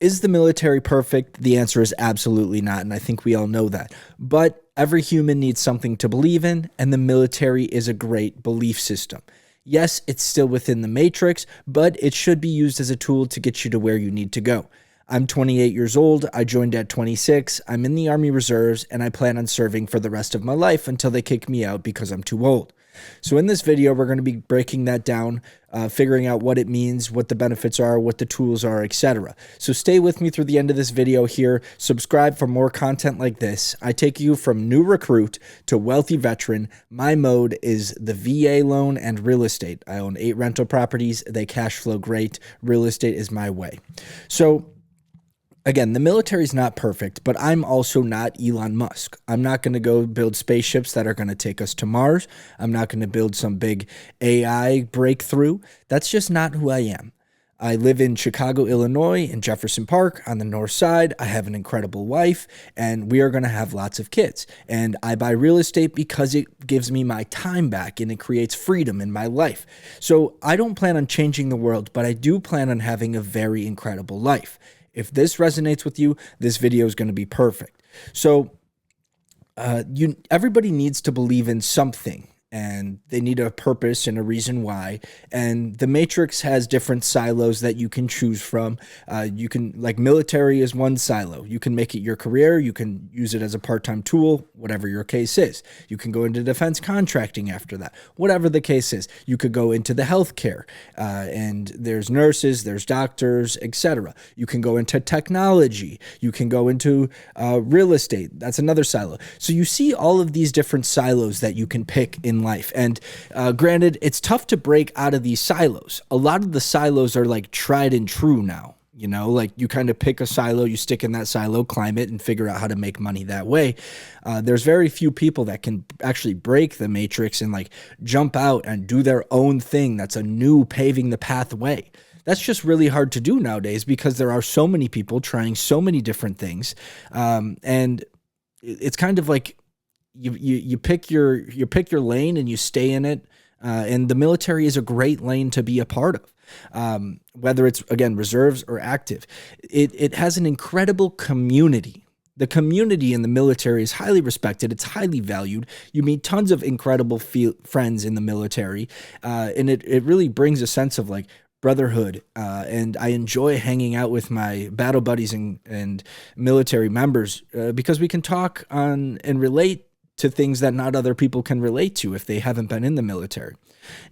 Is the military perfect? The answer is absolutely not, and I think we all know that. But every human needs something to believe in, and the military is a great belief system. Yes, it's still within the matrix, but it should be used as a tool to get you to where you need to go. I'm 28 years old. I joined at 26. I'm in the Army Reserves, and I plan on serving for the rest of my life until they kick me out because I'm too old. So in this video, we're going to be breaking that down, figuring out what it means, what the benefits are, what the tools are, etc. So stay with me through the end of this video here. Subscribe for more content like this. I take you from new recruit to wealthy veteran. My mode is the VA loan and real estate. I own 8 rental properties. They cash flow great. Real estate is my way. So again, the military is not perfect, but I'm also not Elon Musk. I'm not going to go build spaceships that are going to take us to Mars. I'm not going to build some big AI breakthrough. That's just not who I am. I live in Chicago, Illinois, in Jefferson Park on the north side. I have an incredible wife, and we are going to have lots of kids. And I buy real estate because it gives me my time back and it creates freedom in my life. So I don't plan on changing the world, but I do plan on having a very incredible life. If this resonates with you, this video is going to be perfect. So everybody needs to believe in something, and they need a purpose and a reason why. And the matrix has different silos that you can choose from. You can, like, military is one silo. You can make it your career. You can use it as a part-time tool, whatever your case is. You can go into defense contracting after that, whatever the case is. You could go into the healthcare, and there's nurses, there's doctors, etc. You can go into technology. You can go into real estate. That's another silo. So you see all of these different silos that you can pick in life. And granted, it's tough to break out of these silos. A lot of the silos are like tried and true now. You know, like you kind of pick a silo, you stick in that silo, climb it, and figure out how to make money that way. There's very few people that can actually break the matrix and like jump out and do their own thing. That's a new paving the pathway. That's just really hard to do nowadays because there are so many people trying so many different things. And it's kind of like you pick your lane and you stay in it. And the military is a great lane to be a part of. Whether it's, again, reserves or active, it has an incredible community. The community in the military is highly respected. It's highly valued. You meet tons of incredible friends in the military. And it really brings a sense of like brotherhood. And I enjoy hanging out with my battle buddies and military members because we can talk on and relate to things that not other people can relate to if they haven't been in the military.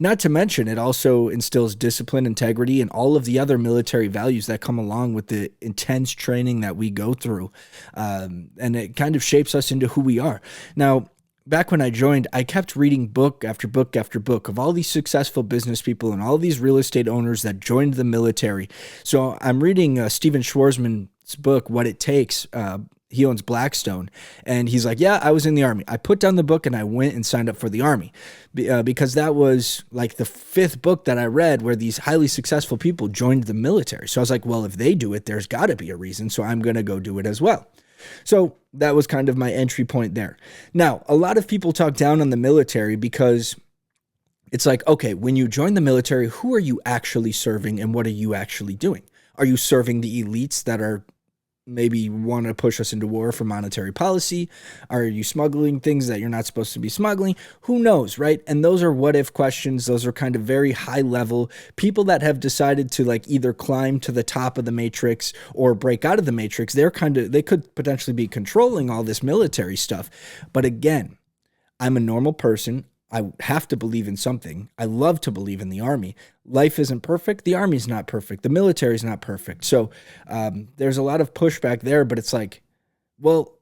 Not to mention, it also instills discipline, integrity, and all of the other military values that come along with the intense training that we go through. And it kind of shapes us into who we are. Now, back when I joined, I kept reading book after book after book of all these successful business people and all these real estate owners that joined the military. So I'm reading Steven Schwarzman's book, What It Takes. He owns Blackstone, and he's like, yeah, I was in the Army. I put down the book and I went and signed up for the Army because that was like the 5th book that I read where these highly successful people joined the military. So I was like, well, if they do it, there's got to be a reason. So I'm going to go do it as well. So that was kind of my entry point there. Now, a lot of people talk down on the military because it's like, okay, when you join the military, who are you actually serving and what are you actually doing? Are you serving the elites that are maybe want to push us into war for monetary policy? Are you smuggling things that you're not supposed to be smuggling? Who knows, right? And those are what if questions. Those are kind of very high level people that have decided to like either climb to the top of the matrix or break out of the matrix. They could potentially be controlling all this military stuff. But again, I'm a normal person. I have to believe in something. I love to believe in the Army. Life isn't perfect. The Army's not perfect. The military's not perfect. So there's a lot of pushback there, but it's like, well,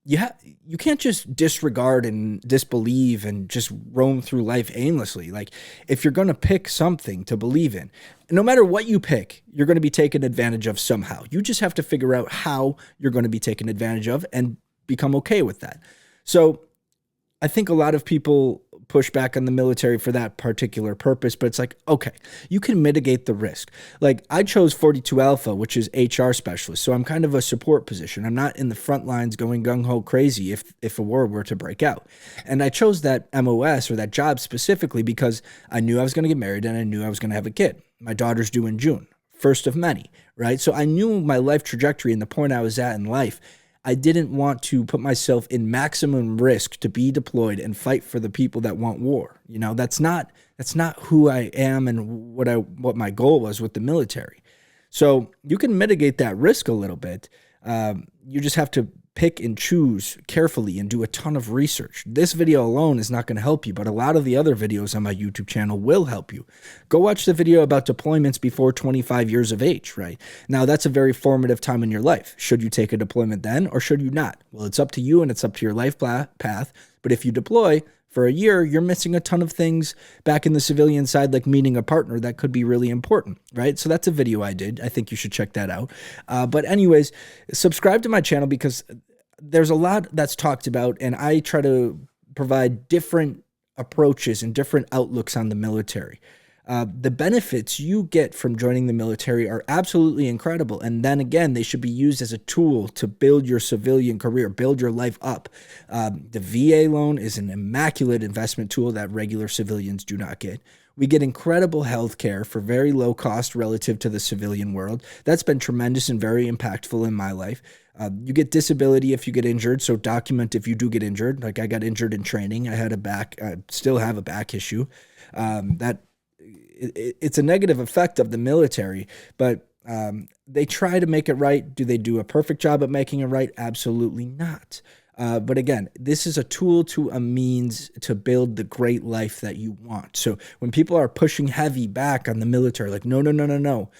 you can't just disregard and disbelieve and just roam through life aimlessly. Like, if you're going to pick something to believe in, no matter what you pick, you're going to be taken advantage of somehow. You just have to figure out how you're going to be taken advantage of and become okay with that. So I think a lot of people push back on the military for that particular purpose, but it's like, okay, you can mitigate the risk. Like, I chose 42 Alpha, which is HR specialist, so I'm kind of a support position. I'm not in the front lines going gung-ho crazy if a war were to break out. And I chose that MOS or that job specifically because I knew I was going to get married and I knew I was going to have a kid. My daughter's due in June, first of many, right? So I knew my life trajectory and the point I was at in life. I didn't want to put myself in maximum risk to be deployed and fight for the people that want war. You know, that's not who I am and what my goal was with the military. So you can mitigate that risk a little bit. You just have to pick and choose carefully and do a ton of research. This video alone is not going to help you, but a lot of the other videos on my YouTube channel will help you. Go watch the video about deployments before 25 years of age, right? Now, that's a very formative time in your life. Should you take a deployment then or should you not? Well, it's up to you and it's up to your life path. But if you deploy for a year, you're missing a ton of things back in the civilian side, like meeting a partner that could be really important, right? So that's a video I did. I think you should check that out. But anyways, subscribe to my channel because there's a lot that's talked about, and I try to provide different approaches and different outlooks on the military. The benefits you get from joining the military are absolutely incredible. And then again, they should be used as a tool to build your civilian career, build your life up. The VA loan is an immaculate investment tool that regular civilians do not get. We get incredible health care for very low cost relative to the civilian world. That's been tremendous and very impactful in my life. You get disability if you get injured, so document if you do get injured. Like I got injured in training. I still have a back issue. It's a negative effect of the military, but they try to make it right. Do they do a perfect job at making it right? Absolutely not. But again, this is a tool to a means to build the great life that you want. So when people are pushing heavy back on the military, like, no, no, no, no, no,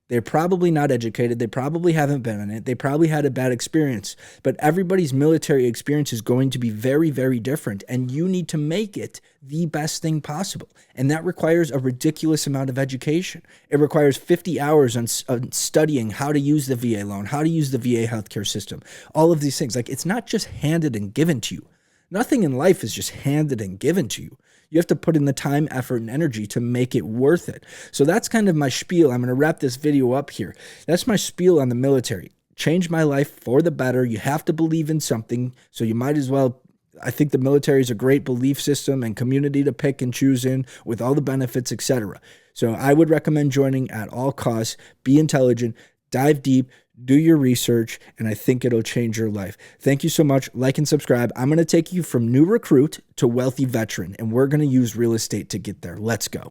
they're probably not educated. They probably haven't been in it. They probably had a bad experience. But everybody's military experience is going to be very, very different. And you need to make it the best thing possible. And that requires a ridiculous amount of education. It requires 50 hours on studying how to use the VA loan, how to use the VA healthcare system, all of these things. Like, it's not just handed and given to you. Nothing in life is just handed and given to you. You have to put in the time, effort, and energy to make it worth it. So that's kind of my spiel. I'm going to wrap this video up here. That's my spiel on the military. Change my life for the better. You have to believe in something, so you might as well. I think the military is a great belief system and community to pick and choose in with all the benefits, etc. So I would recommend joining at all costs. Be intelligent, dive deep, do your research, and I think it'll change your life. Thank you so much. Like and subscribe. I'm going to take you from new recruit to wealthy veteran, and we're going to use real estate to get there. Let's go.